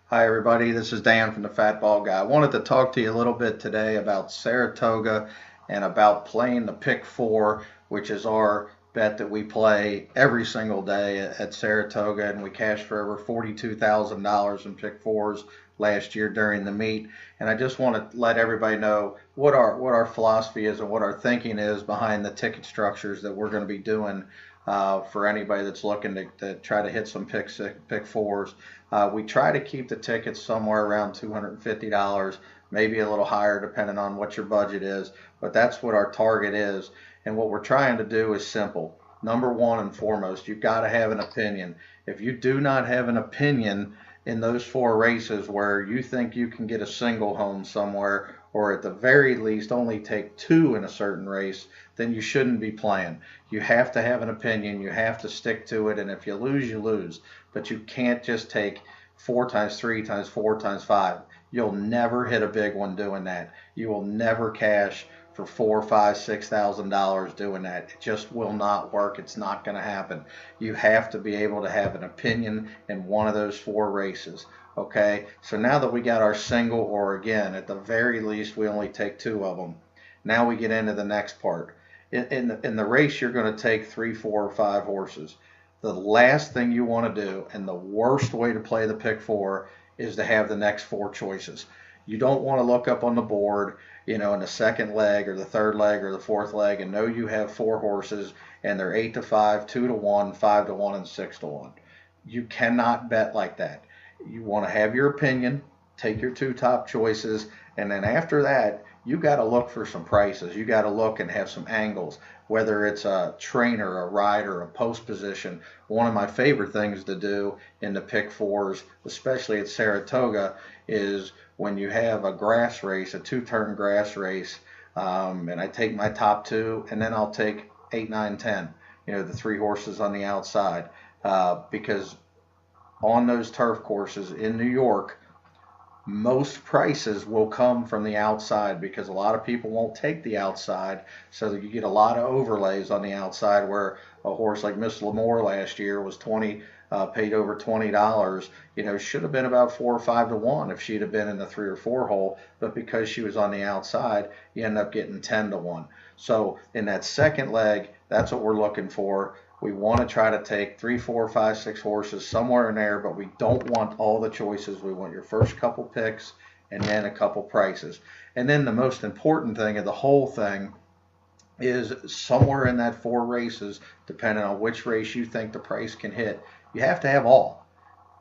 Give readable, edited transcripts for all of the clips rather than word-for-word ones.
Hi, everybody. This is Dan from the Fat Ball Guy. I wanted to talk to you a little bit today about Saratoga and about playing the Pick Four, which is our bet that we play every single day at Saratoga, and we cashed for over $42,000 in Pick Fours last year during the meet. And I just want to let everybody know what our philosophy is and what our thinking is behind the ticket structures that we're going to be doing for anybody that's looking to try to hit some pick fours. We try to keep the tickets somewhere around $250, maybe a little higher depending on what your budget is, but that's what our target is. And what we're trying to do is simple. Number one and foremost, you've got to have an opinion. If you do not have an opinion in those four races where you think you can get a single home somewhere, or at the very least only take two in a certain race, then you shouldn't be playing. You have to have an opinion. You have to stick to it. And if you lose, you lose. But you can't just take four times three times four times five. You'll never hit a big one doing that. You will never cash for $4, $5, $6,000 doing that. It just will not work. It's not going to happen. You have to be able to have an opinion in one of those four races. Okay, so now that we got our single, or again, at the very least, we only take two of them. Now we get into the next part. In the race, you're going to take three, four, or five horses. The last thing you want to do, and the worst way to play the pick four, is to have the next four choices. You don't want to look up on the board, in the second leg or the third leg or the fourth leg and know you have four horses and they're 8 to 5, 2 to 1, 5 to 1, and 6 to 1. You cannot bet like that. You want to have your opinion, take your two top choices, and then after that, you got to look for some prices. You got to look and have some angles, whether it's a trainer, a rider, a post position. One of my favorite things to do in the pick fours, especially at Saratoga, is when you have a grass race, a two-turn grass race, and I take my top two, and then I'll take 8, 9, 10, the three horses on the outside, because on those turf courses in New York, most prices will come from the outside because a lot of people won't take the outside, so that you get a lot of overlays on the outside where a horse like Miss L'Amour last year was 20, paid over $20. Should have been about 4 or 5 to 1 if she'd have been in the 3 or 4 hole, but because she was on the outside, you end up getting 10 to 1. So in that second leg, that's what we're looking for. We want to try to take 3, 4, 5, 6 horses somewhere in there, but we don't want all the choices. We want your first couple picks and then a couple prices. And then the most important thing of the whole thing is somewhere in that four races, depending on which race you think the price can hit, you have to have all.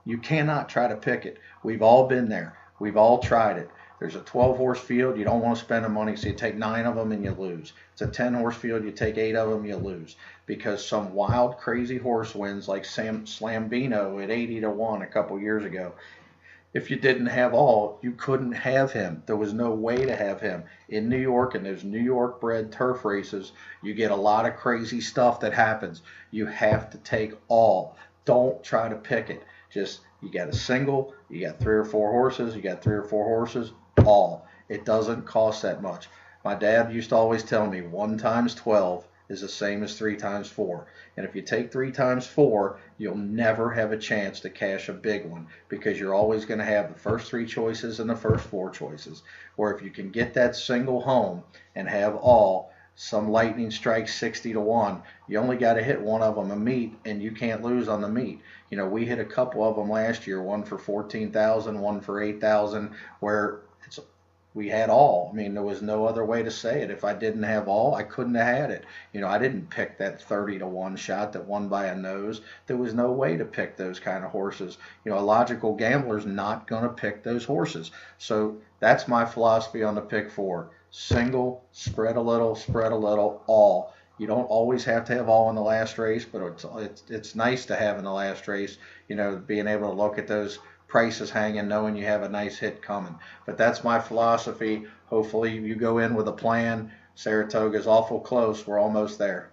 You cannot try to pick it. We've all been there. We've all tried it. There's a 12-horse field. You don't want to spend the money, so you take 9 of them and you lose. It's a 10-horse field. You take 8 of them, you lose. Because some wild, crazy horse wins, like Sam Slambino at 80 to 1 a couple years ago. If you didn't have all, you couldn't have him. There was no way to have him. In New York, and there's New York bred turf races, you get a lot of crazy stuff that happens. You have to take all. Don't try to pick it. Just, you got a single, you got 3 or 4 horses, you got 3 or 4 horses, all. It doesn't cost that much. My dad used to always tell me 1 times 12 is the same as 3 times 4. And if you take 3 times 4, you'll never have a chance to cash a big one because you're always going to have the first 3 choices and the first 4 choices. Or if you can get that single home and have all, some lightning strikes 60 to 1. You only got to hit one of them a meet, and you can't lose on the meet. We hit a couple of them last year, one for 14,000, one for 8,000, where we had all. I mean, there was no other way to say it. If I didn't have all, I couldn't have had it. I didn't pick that 30 to 1 shot that won by a nose. There was no way to pick those kind of horses. A logical gambler's not going to pick those horses. So that's my philosophy on the pick four. Single, spread a little, all. You don't always have to have all in the last race, but it's nice to have in the last race, being able to look at those prices hanging, knowing you have a nice hit coming. But that's my philosophy. Hopefully you go in with a plan. Saratoga's awful close. We're almost there.